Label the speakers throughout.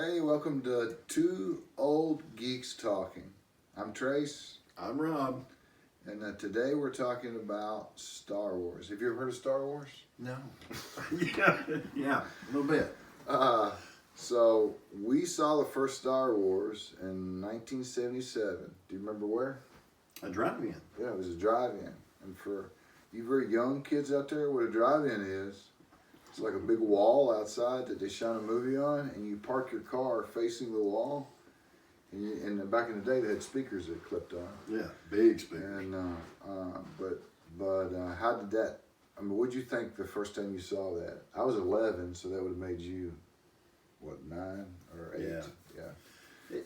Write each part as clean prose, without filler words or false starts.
Speaker 1: Hey, welcome to Two Old Geeks Talking. I'm Trace,
Speaker 2: I'm Rob.
Speaker 1: and today we're talking about Star Wars. Have you ever heard of Star Wars?
Speaker 2: No. yeah, a little bit.
Speaker 1: So we saw the first Star Wars in 1977. Do you remember where?
Speaker 2: A drive-in.
Speaker 1: Yeah, it was a drive-in. And for you very young kids out there, what a drive-in is, it's like a big wall outside that they shine a movie on, and you park your car facing the wall. And back in the day, they had speakers that clipped on.
Speaker 2: Yeah, big speaker.
Speaker 1: And how did that? I mean, what'd you think the first time you saw that? I was 11, so that would have made you, what, 9 or 8? Yeah.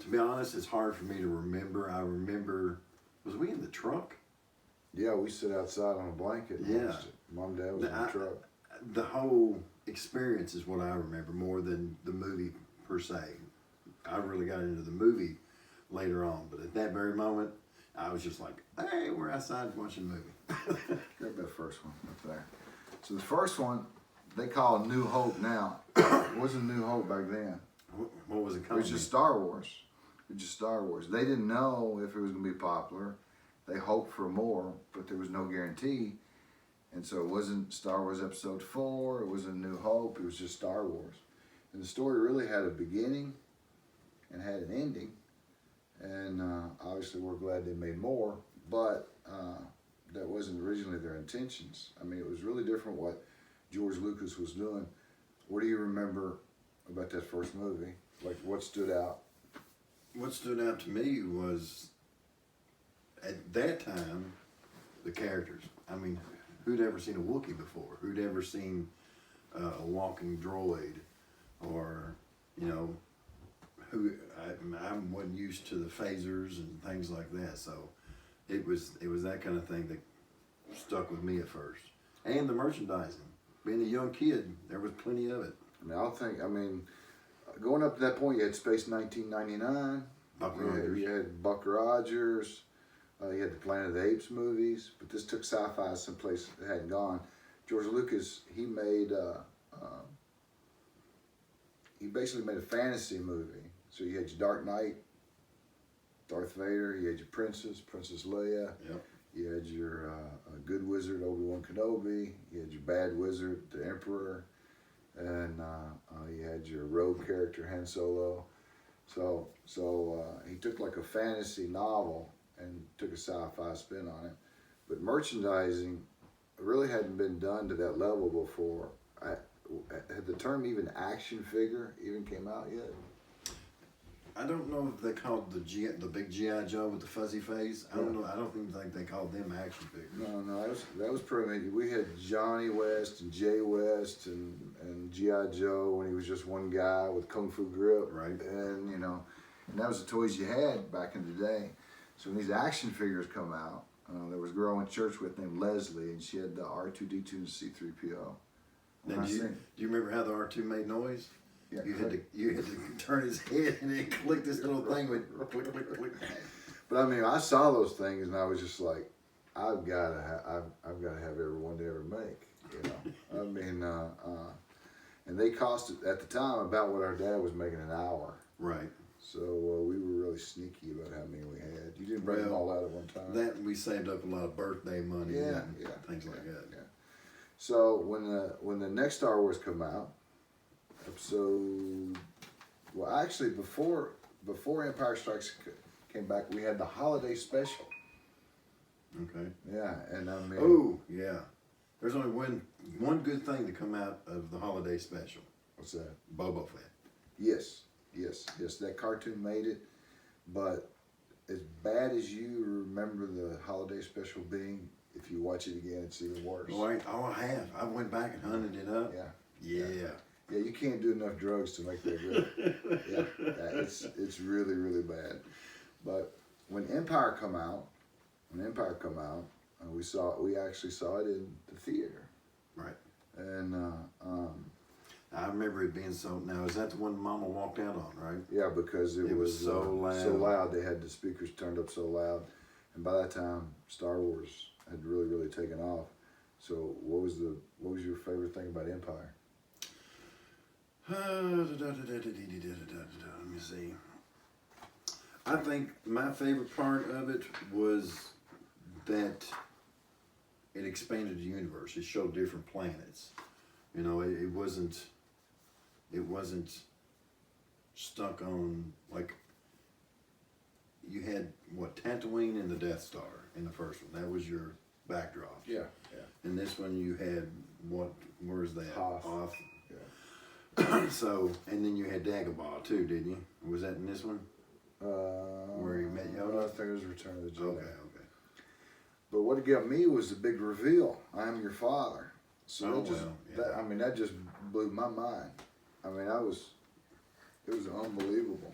Speaker 2: To be honest, it's hard for me to remember. I remember, was we in the truck?
Speaker 1: Yeah, we sit outside on a blanket. And
Speaker 2: Yeah.
Speaker 1: watched it. Mom and Dad was in the truck.
Speaker 2: The whole experience is what I remember more than the movie per se. I really got into the movie later on, but at that very moment, I was just like, hey, we're outside watching a movie.
Speaker 1: Grab that first one up there. So the first one, they call New Hope now. It wasn't New Hope back then.
Speaker 2: What was it
Speaker 1: It
Speaker 2: called?
Speaker 1: was just Star Wars. It was just Star Wars. They didn't know if it was going to be popular. They hoped for more, but there was no guarantee. And so it wasn't Star Wars Episode 4. It wasn't New Hope. It was just Star Wars. And the story really had a beginning and had an ending. And obviously we're glad they made more, but that wasn't originally their intentions. I mean, it was really different what George Lucas was doing. What do you remember about that first movie? Like, what stood out?
Speaker 2: What stood out to me was, at that time, the characters. I mean, who'd ever seen a Wookiee before? Who'd ever seen a walking droid? Or, you know, I wasn't used to the phasers and things like that. So it was that kind of thing that stuck with me at first. And the merchandising. Being a young kid, there was plenty of it.
Speaker 1: I mean, going up to that point, you had Space 1999.
Speaker 2: Buck Rogers.
Speaker 1: You had Buck Rogers. You had the Planet of the Apes movies, but this took sci-fi someplace that hadn't gone. George Lucas, he basically made a fantasy movie. So you had your Dark Knight, Darth Vader. You had your Princess Leia.
Speaker 2: Yep.
Speaker 1: You had your good wizard, Obi-Wan Kenobi. You had your bad wizard, the Emperor. And you had your rogue character, Han Solo. So he took like a fantasy novel and took a sci-fi spin on it. But merchandising really hadn't been done to that level before. Had the term even action figure even came out yet?
Speaker 2: I don't know if they called the big G.I. Joe with the fuzzy face. I don't know. I don't even think they called them action figures.
Speaker 1: No, that was pretty. We had Johnny West and Jay West and G.I. Joe when he was just one guy with Kung Fu grip.
Speaker 2: Right.
Speaker 1: And and that was the toys you had back in the day. So when these action figures come out, there was a girl I went to church with named Leslie, and she had the R2-D2 and C-3PO.
Speaker 2: Now, do you remember how the R2 made noise?
Speaker 1: Yeah,
Speaker 2: You had to turn his head and then click this little thing with click, click, click.
Speaker 1: But I mean, I saw those things and I was just like, I've got to have every one they ever make. I mean, and they cost at the time about what our dad was making an hour.
Speaker 2: Right.
Speaker 1: So we were really sneaky about how many we had. You didn't bring them all out at one time.
Speaker 2: That we saved up a lot of birthday money and things like that.
Speaker 1: Yeah. So when the next Star Wars come out, actually before Empire Strikes came back, we had the holiday special.
Speaker 2: Okay.
Speaker 1: Yeah, and I mean.
Speaker 2: Oh yeah, there's only one good thing to come out of the holiday special.
Speaker 1: What's that?
Speaker 2: Boba Fett.
Speaker 1: Yes. That cartoon made it, but as bad as you remember the holiday special being, if you watch it again, it's even worse.
Speaker 2: Oh, I have. I went back and hunted it up.
Speaker 1: Yeah, you can't do enough drugs to make that good. yeah, it's really, really bad. But when Empire come out, we actually saw it in the theater.
Speaker 2: Right.
Speaker 1: And
Speaker 2: I remember it being so. Now, is that the one Mama walked out on, right?
Speaker 1: yeah, because it was
Speaker 2: so loud.
Speaker 1: So loud. They had the speakers turned up so loud, and by that time, Star Wars had really, really taken off. So, what was your favorite thing about Empire?
Speaker 2: Let me see. I think my favorite part of it was that it expanded the universe. It showed different planets. You know, it wasn't stuck on, like, you had what, Tatooine and the Death Star in the first one. That was your backdrop.
Speaker 1: Yeah.
Speaker 2: In this one you had where's that?
Speaker 1: Hoth.
Speaker 2: Yeah. So, and then you had Dagobah too, didn't you? Was that in this one? Where you met Yoda?
Speaker 1: I think it was Return of the Jedi.
Speaker 2: Okay.
Speaker 1: But what got me was the big reveal. I am your father. So
Speaker 2: Oh,
Speaker 1: that just,
Speaker 2: well, yeah.
Speaker 1: that just blew my mind. I mean, it was unbelievable.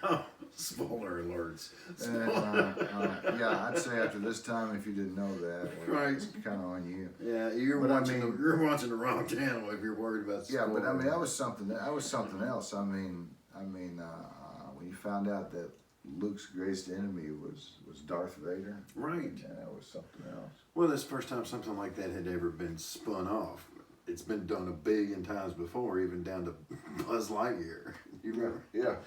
Speaker 2: Oh, spoiler alerts.
Speaker 1: And yeah, I'd say after this time, if you didn't know that, well,
Speaker 2: Right.
Speaker 1: it's kind of on you.
Speaker 2: Yeah, you're
Speaker 1: But I
Speaker 2: watching.
Speaker 1: mean-
Speaker 2: You're watching the wrong channel if you're worried about.
Speaker 1: Yeah, but I mean,
Speaker 2: spoilers.
Speaker 1: that was something. That was something else. I mean, when you found out that Luke's greatest enemy was Darth Vader,
Speaker 2: Right.
Speaker 1: yeah, that was something else.
Speaker 2: Well, that's the first time something like that had ever been spun off. It's been done a billion times before, even down to Buzz Lightyear. You remember?
Speaker 1: Yeah.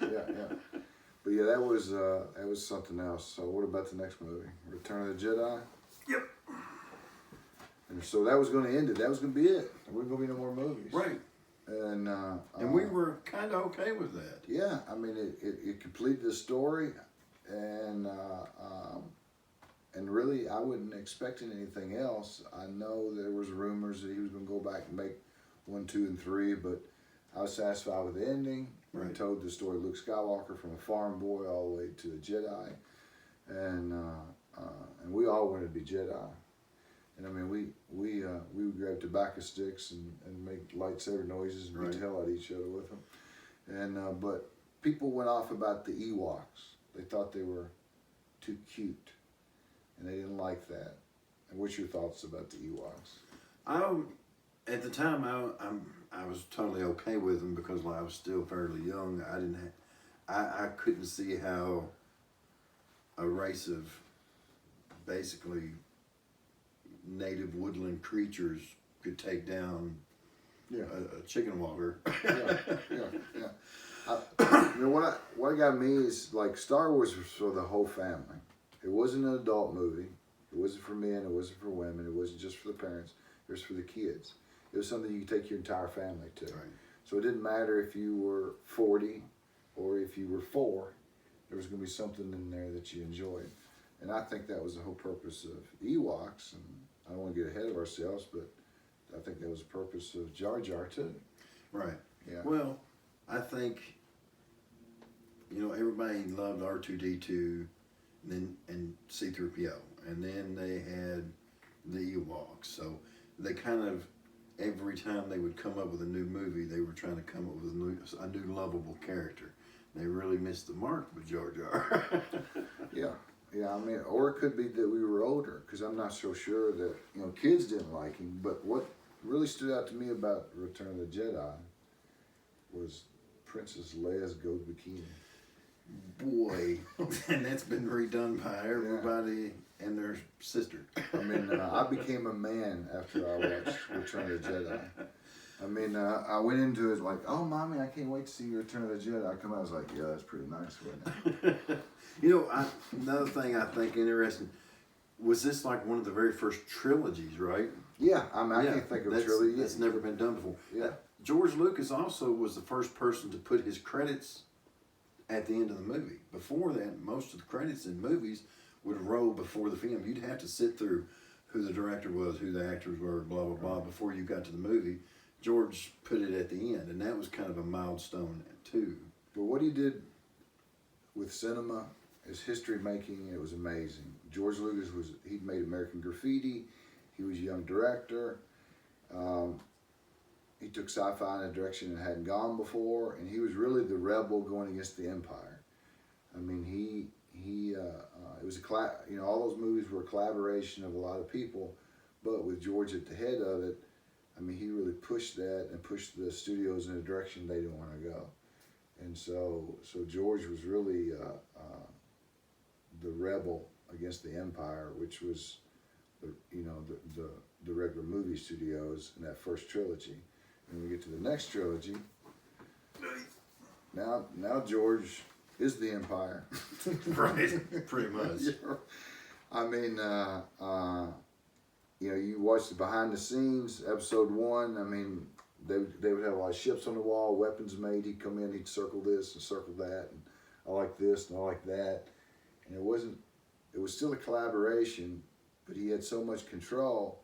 Speaker 1: But yeah, that was something else. So what about the next movie, Return of the Jedi?
Speaker 2: Yep.
Speaker 1: And so that was going to end it. That was going to be it. There wasn't going to be no more movies.
Speaker 2: Right.
Speaker 1: And
Speaker 2: we were kind of okay with that.
Speaker 1: Yeah, I mean, it completed the story, and really, I wasn't expecting anything else. I know there was rumors that he was going to go back and make 1, 2, and 3, but I was satisfied with the ending.
Speaker 2: Right.
Speaker 1: He told the story of Luke Skywalker from a farm boy all the way to a Jedi, and we all wanted to be Jedi. And I mean, we would grab tobacco sticks and make lightsaber noises and beat the hell out of each other with them. And but people went off about the Ewoks. They thought they were too cute, and they didn't like that. And what's your thoughts about the Ewoks?
Speaker 2: At the time, I was totally okay with them because I was still fairly young. I couldn't see how a race of basically native woodland creatures could take down a chicken walker.
Speaker 1: Yeah. What got me is, like, Star Wars was for the whole family. It wasn't an adult movie. It wasn't for men. It wasn't for women. It wasn't just for the parents. It was for the kids. It was something you could take your entire family to.
Speaker 2: Right.
Speaker 1: So it didn't matter if you were 40 or if you were 4. There was going to be something in there that you enjoyed. And I think that was the whole purpose of Ewoks. And I don't want to get ahead of ourselves, but I think that was the purpose of Jar Jar too.
Speaker 2: Right.
Speaker 1: Yeah.
Speaker 2: Well, I think, everybody loved R2D2 and C3PO. And then they had the Ewoks. So they kind of, every time they would come up with a new movie, they were trying to come up with a new lovable character. They really missed the mark with Jar Jar.
Speaker 1: Yeah, I mean, or it could be that we were older, because I'm not so sure that, kids didn't like him. But what really stood out to me about Return of the Jedi was Princess Leia's gold bikini.
Speaker 2: Boy, and that's been redone by everybody and their sister.
Speaker 1: I mean, I became a man after I watched Return of the Jedi. I mean, I went into it like, oh, Mommy, I can't wait to see Return of the Jedi. I come out, I was like, yeah, that's pretty nice, wasn't it?
Speaker 2: Another thing I think interesting, was this like one of the very first trilogies, right?
Speaker 1: Yeah, I mean, I can't think of a trilogy.
Speaker 2: That's never been done before.
Speaker 1: Yeah.
Speaker 2: George Lucas also was the first person to put his credits at the end of the movie. Before that, most of the credits in movies would roll before the film. You'd have to sit through who the director was, who the actors were, blah, blah, blah, before you got to the movie. George put it at the end, and that was kind of a milestone too.
Speaker 1: But what he did with cinema, his history making, it was amazing. George Lucas he'd made American Graffiti. He was a young director. He took sci-fi in a direction it hadn't gone before, and he was really the rebel going against the Empire. I mean, it was all those movies were a collaboration of a lot of people, but with George at the head of it, I mean, he really pushed that and pushed the studios in a direction they didn't want to go. And so George was really the rebel against the Empire, which was the regular movie studios in that first trilogy. And we get to the next trilogy. Now George is the Empire.
Speaker 2: Right, pretty much.
Speaker 1: Yeah. I mean, you know, you watch the behind the scenes, episode 1. I mean, they would have a lot of ships on the wall, weapons made. He'd come in, he'd circle this and circle that, and I like this and I like that. And it was still a collaboration, but he had so much control.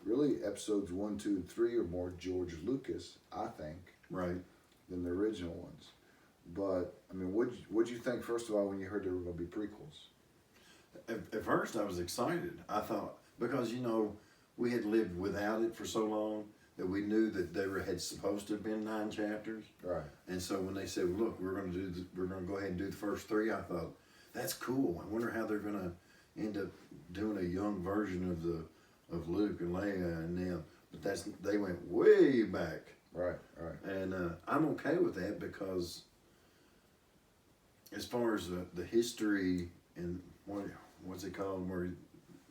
Speaker 1: Really, episodes 1, 2, and 3 are more George Lucas, I think,
Speaker 2: Right.
Speaker 1: than the original ones. But I mean, what'd you think first of all when you heard there were going to be prequels?
Speaker 2: At first, I was excited. I thought, because, you know, we had lived without it for so long that we knew that there had supposed to have been 9 chapters.
Speaker 1: Right.
Speaker 2: And so when they said, look, we're going to go ahead and do the first 3, I thought, that's cool. I wonder how they're going to end up doing a young version of Luke and Leia and them. But they went way back.
Speaker 1: Right.
Speaker 2: And I'm okay with that because as far as the history and what's it called, where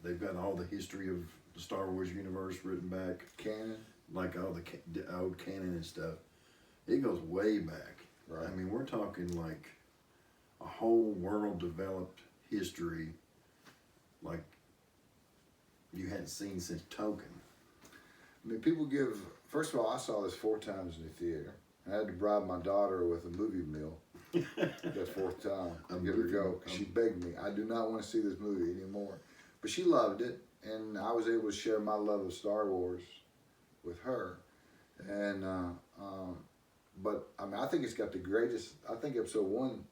Speaker 2: they've got all the history of the Star Wars universe written back,
Speaker 1: Canon.
Speaker 2: like all the old canon and stuff, it goes way back.
Speaker 1: Right.
Speaker 2: I mean, we're talking like a whole world developed history like you hadn't seen since Token.
Speaker 1: I mean, people give. First of all, I saw this 4 times in the theater. I had to bribe my daughter with a movie meal that 4th time to get her to go. 'Cause she begged me, I do not want to see this movie anymore. But she loved it, and I was able to share my love of Star Wars with her. And but I mean, I think it's got the greatest. I think episode 1,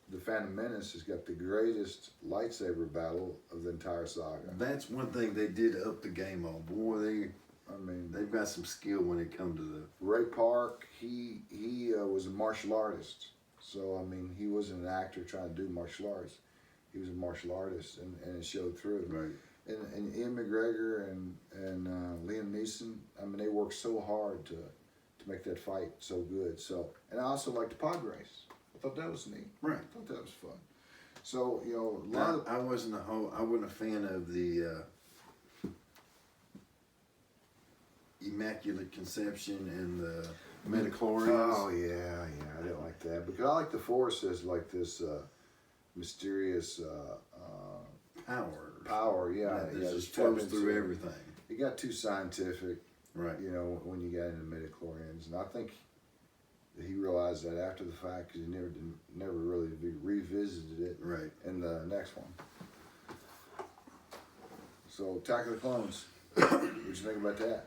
Speaker 1: The Phantom Menace, has got the greatest lightsaber battle of the entire saga.
Speaker 2: That's one thing they did up the game on. Boy, they've got some skill when it comes to the.
Speaker 1: Ray Park, he was a martial artist. So, I mean, he wasn't an actor trying to do martial arts. He was a martial artist, and it showed through.
Speaker 2: Right.
Speaker 1: And Ian McGregor and Liam Neeson, I mean, they worked so hard to make that fight so good. So, and I also liked the pod race. I thought that was neat.
Speaker 2: Right.
Speaker 1: I thought that was fun. So, you know, a lot of...
Speaker 2: I wasn't a fan of the Immaculate Conception and the midichlorians.
Speaker 1: Oh, yeah, I didn't like that. Because I like the Force as like this mysterious power, yeah.
Speaker 2: That
Speaker 1: Yeah,
Speaker 2: just flows through everything.
Speaker 1: It got too scientific,
Speaker 2: Right.
Speaker 1: you know, when you got into midichlorians. And I think he realized that after the fact, because he never really revisited it
Speaker 2: Right.
Speaker 1: in the next one. So, Attack of the Clones. What you think about that?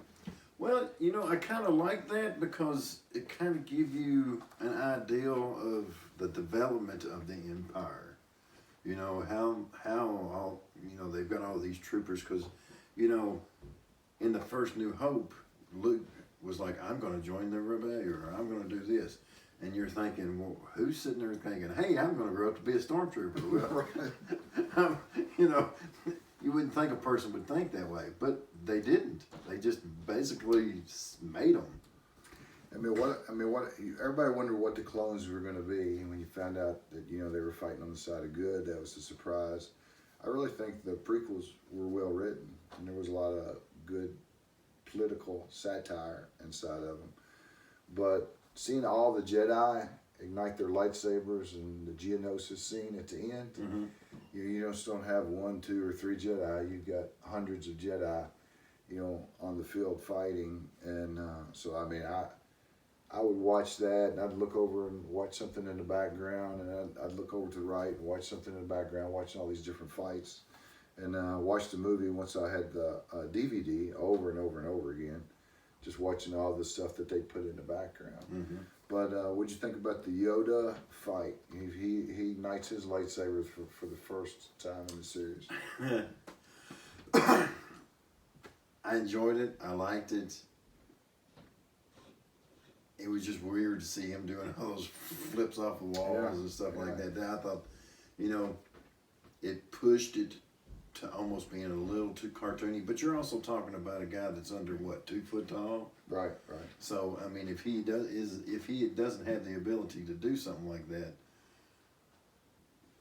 Speaker 2: Well, you know, I kind of like that because it kind of gives you an idea of the development of the Empire. You know, how all, you know, they've got all these troopers because, you know, in the first New Hope, Luke was like, I'm going to join the rebellion, or I'm going to do this. And you're thinking, well, who's sitting there thinking, hey, I'm going to grow up to be a stormtrooper? Well, you know, you wouldn't think a person would think that way, but they didn't. They just basically made them.
Speaker 1: I mean, what? Everybody wondered what the clones were going to be, and when you found out that, you know, they were fighting on the side of good, that was a surprise. I really think the prequels were well written, and there was a lot of good political satire inside of them. But seeing all the Jedi ignite their lightsabers and the Geonosis scene at the end,
Speaker 2: Mm-hmm.
Speaker 1: you just don't have 1, 2, or 3 Jedi. You've got hundreds of Jedi, you know, on the field fighting, and so I mean, I would watch that, and I'd look over and watch something in the background, and I'd look over to the right and watch something in the background, watching all these different fights, and watch the movie once I had the DVD over and over and over again, just watching all the stuff that they put in the background.
Speaker 2: Mm-hmm.
Speaker 1: But what'd you think about the Yoda fight? He ignites his lightsaber for the first time in the series.
Speaker 2: I enjoyed it. I liked it. It was just weird to see him doing all those flips off the walls and stuff like that. I thought, you know, it pushed it to almost being a little too cartoony. But you're also talking about a guy that's under what, 2 foot tall?
Speaker 1: Right.
Speaker 2: So I mean, if he doesn't have the ability to do something like that,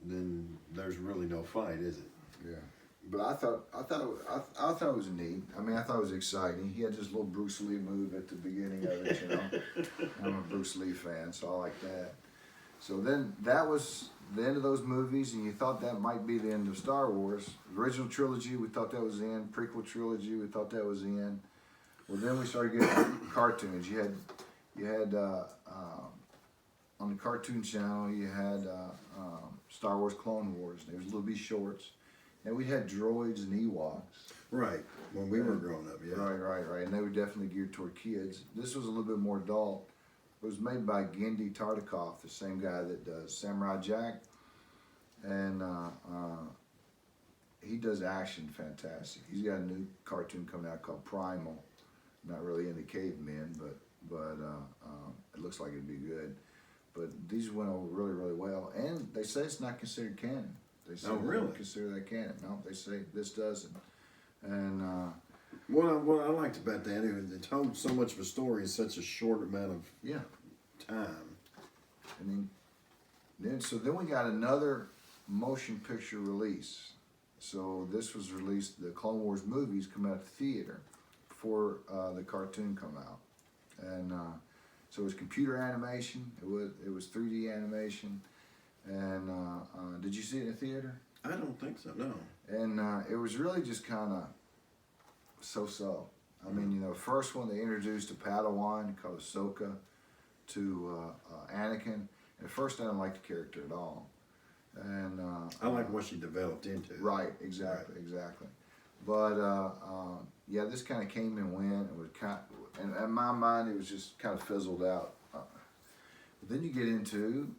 Speaker 2: then there's really no fight, is it?
Speaker 1: Yeah. but I thought it was neat. I mean, I thought it was exciting. He had this little Bruce Lee move at the beginning of it, you know. I'm a Bruce Lee fan, so I like that. So then that was the end of those movies, and you thought that might be the end of Star Wars. Original trilogy, we thought that was in. Prequel trilogy, we thought that was in. Well, then we started getting cartoons. You had on the Cartoon Channel, you had Star Wars Clone Wars. There was little bitty shorts. And we had droids and Ewoks.
Speaker 2: Right, when we were growing up, yeah.
Speaker 1: Right. And they were definitely geared toward kids. This was a little bit more adult. It was made by Gendy Tartakoff, the same guy that does Samurai Jack. And he does action fantastic. He's got a new cartoon coming out called Primal. Not really into cavemen, but it looks like it'd be good. But these went over really, really well. And they say it's not considered canon. They say they don't consider that canon. No, they say this doesn't. And
Speaker 2: what I liked about that, it told so much of a story in such a short amount of time.
Speaker 1: And then we got another motion picture release. So this was released. The Clone Wars movies come out to theater before the cartoon come out, and so it was computer animation. It was 3D animation. And did you see it in the theater?
Speaker 2: I don't think so, no.
Speaker 1: And it was really just kind of so-so. I mean, you know, first one they introduced a Padawan called Ahsoka to Anakin. And at first I didn't like the character at all. And
Speaker 2: I like what she developed into.
Speaker 1: Right, exactly. But yeah, this kind of came and went. It was and in my mind, it was just kind of fizzled out. But then you get into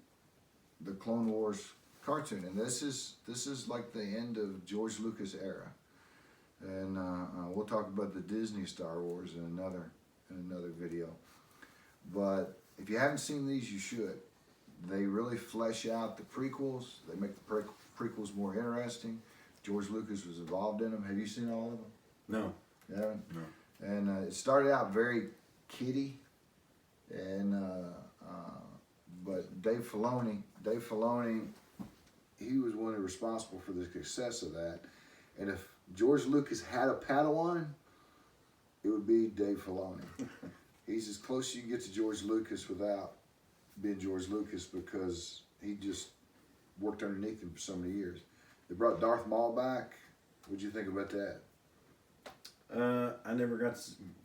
Speaker 1: the Clone Wars cartoon, and this is like the end of George Lucas era, and we'll talk about the Disney Star Wars in another video. But if you haven't seen these, you should. They really flesh out the prequels. They make the prequels more interesting. George Lucas was involved in them. Have you seen all of them?
Speaker 2: No.
Speaker 1: Yeah.
Speaker 2: No.
Speaker 1: And it started out very kiddie, and but Dave Filoni, he was one of the responsible for the success of that. And if George Lucas had a Padawan, it would be Dave Filoni. He's as close as you can get to George Lucas without being George Lucas, because he just worked underneath him for so many years. They brought Darth Maul back. What'd you think about that?
Speaker 2: I never got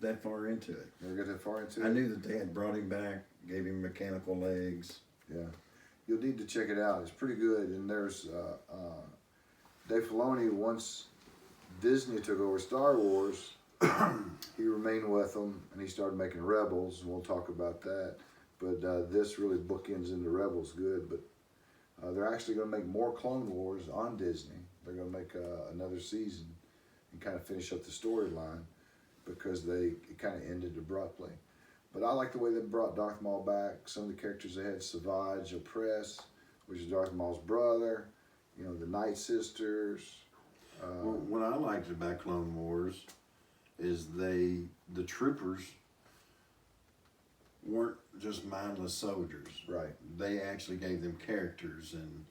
Speaker 2: that far into it.
Speaker 1: Never got that far into it?
Speaker 2: I knew that they had brought him back, gave him mechanical legs.
Speaker 1: Yeah. You'll need to check it out. It's pretty good. And there's Dave Filoni, once Disney took over Star Wars, he remained with them, and he started making Rebels, and we'll talk about that. But this really bookends into Rebels good. But they're actually going to make more Clone Wars on Disney. They're going to make another season and kind of finish up the storyline, because it kind of ended abruptly. But I like the way they brought Darth Maul back. Some of the characters they had, Savage Opress, which is Darth Maul's brother, you know, the Night Sisters.
Speaker 2: Well, what I liked about Clone Wars is the troopers weren't just mindless soldiers.
Speaker 1: Right.
Speaker 2: They actually gave them characters and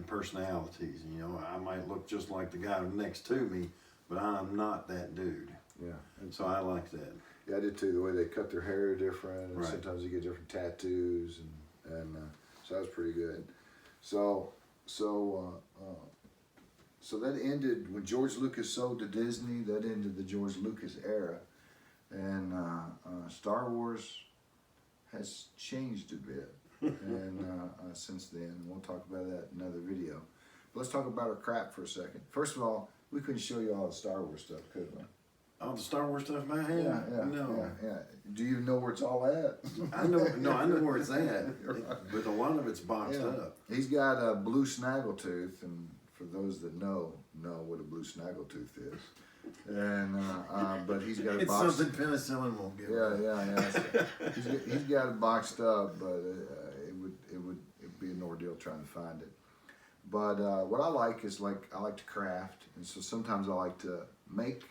Speaker 2: personalities. You know, I might look just like the guy next to me, but I'm not that dude.
Speaker 1: Yeah.
Speaker 2: And so I like that.
Speaker 1: Yeah, I did too. The way they cut their hair different, and
Speaker 2: Right.
Speaker 1: sometimes you get different tattoos, and so that was pretty good. So that ended when George Lucas sold to Disney. That ended the George Lucas era, and Star Wars has changed a bit, and since then, we'll talk about that in another video. But let's talk about our crap for a second. First of all, we couldn't show you all the Star Wars stuff, could we?
Speaker 2: All the Star Wars stuff in my hand? No.
Speaker 1: Yeah. Do you know where it's all at?
Speaker 2: I know where it's at, but a lot of it's boxed up.
Speaker 1: He's got a blue snaggletooth, and for those that know what a blue snaggletooth is. And but he's got a
Speaker 2: It's
Speaker 1: box.
Speaker 2: something penicillin won't give.
Speaker 1: Yeah. He's got it boxed up, but it'd be an ordeal trying to find it. But what I like is I like to craft, and so sometimes I like to make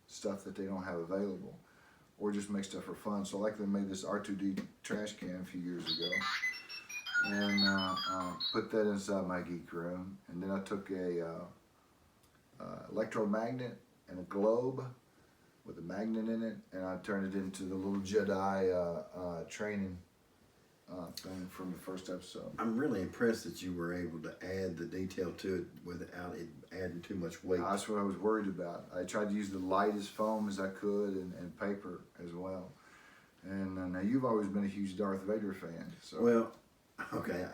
Speaker 1: stuff that they don't have available, or just make stuff for fun. So I like they made this R2D trash can a few years ago, and put that inside my geek room. And then I took a electromagnet and a globe with a magnet in it, and I turned it into the little Jedi training thing from the first episode.
Speaker 2: I'm really impressed that you were able to add the detail to it without it adding too much weight.
Speaker 1: That's what I was worried about. I tried to use the lightest foam as I could and paper as well. And now you've always been a huge Darth Vader fan. So.
Speaker 2: Well, okay,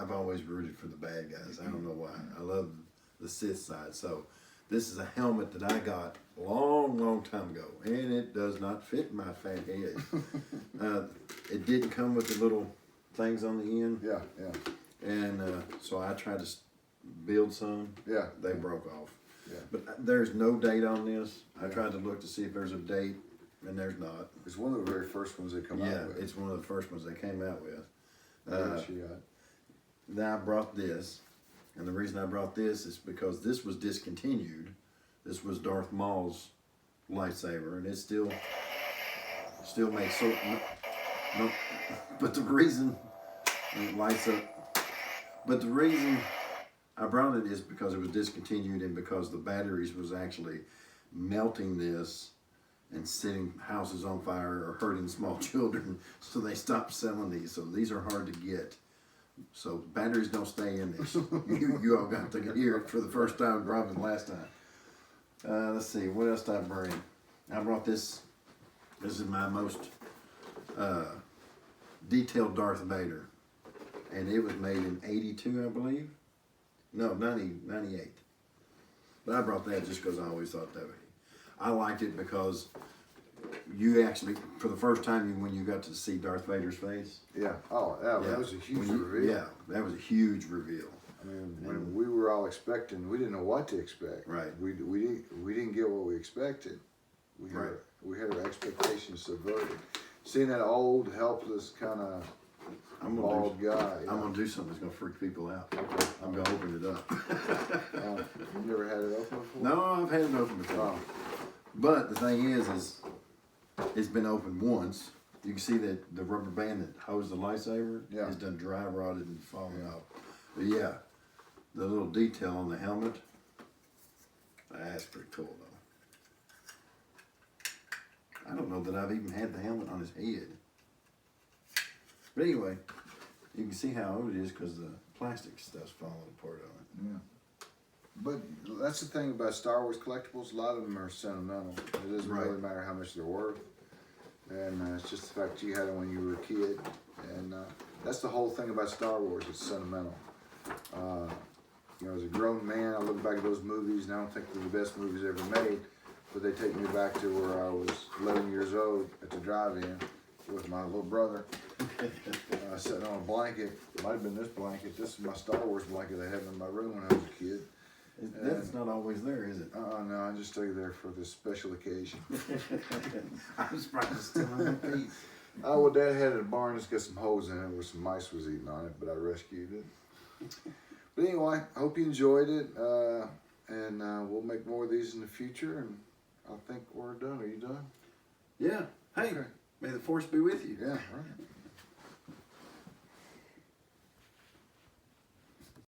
Speaker 2: I've always rooted for the bad guys. I don't know why. I love the Sith side. So this is a helmet that I got a long time ago, and it does not fit my fat head. It didn't come with the little things on the end.
Speaker 1: Yeah.
Speaker 2: And so I tried to build some.
Speaker 1: Yeah.
Speaker 2: They broke off.
Speaker 1: Yeah.
Speaker 2: But there's no date on this. I
Speaker 1: Yeah.
Speaker 2: tried to look to see if there's a date, and there's not.
Speaker 1: It's one of the very first ones they come
Speaker 2: Yeah,
Speaker 1: out with.
Speaker 2: it's one of the first ones they came out with.
Speaker 1: Yeah.
Speaker 2: Now I brought this, and the reason I brought this is because this was discontinued. This was Darth Maul's lightsaber, and it still makes so. No, but the reason it lights up. But the reason I brought it is because it was discontinued, and because the batteries was actually melting this and setting houses on fire or hurting small children, so they stopped selling these. So these are hard to get. So batteries don't stay in this. You all got to hear it for the first time, probably the last time. Let's see, what else did I bring? I brought this. This is my most detailed Darth Vader, and it was made in '82, I believe. No, 98. But I brought that just because I always thought that. I liked it because you actually, for the first time, when you got to see Darth Vader's face.
Speaker 1: Yeah. Oh, yeah. That was a huge reveal.
Speaker 2: Yeah, that was a huge reveal.
Speaker 1: I mean, when we were all expecting, we didn't know what to expect.
Speaker 2: Right.
Speaker 1: We didn't get what we expected. We had our expectations subverted. Seeing that old, helpless kind of bald guy.
Speaker 2: I'm gonna do something that's gonna freak people out. I'm gonna open it up.
Speaker 1: You've never had it open before?
Speaker 2: No, I've had it open before.
Speaker 1: Oh.
Speaker 2: But the thing is it's been opened once. You can see that the rubber band that holds the lightsaber is done dry rotted and falling off. But yeah, the little detail on the helmet, that's pretty cool though. I don't know that I've even had the helmet on his head. But anyway, you can see how old it is because the plastic stuff's falling apart on it.
Speaker 1: Yeah. But that's the thing about Star Wars collectibles. A lot of them are sentimental. It doesn't really matter how much they're worth. And it's just the fact you had them when you were a kid. And that's the whole thing about Star Wars. It's sentimental. As a grown man, I look back at those movies and I don't think they're the best movies ever made. But they take me back to where I was 11 years old at the drive-in with my little brother. Sitting on a blanket. Might have been this blanket. This is my Star Wars blanket I had in my room when I was a kid.
Speaker 2: That's not always there, is it?
Speaker 1: No, I just stay there for this special occasion.
Speaker 2: I was surprised it's still on my feet.
Speaker 1: Oh, well, Dad had it in a barn. It's got some holes in it where some mice was eating on it, but I rescued it. But anyway, I hope you enjoyed it, and we'll make more of these in the future, and I think we're done. Are you done?
Speaker 2: Yeah. Hey, may the force be with you.
Speaker 1: Yeah, right.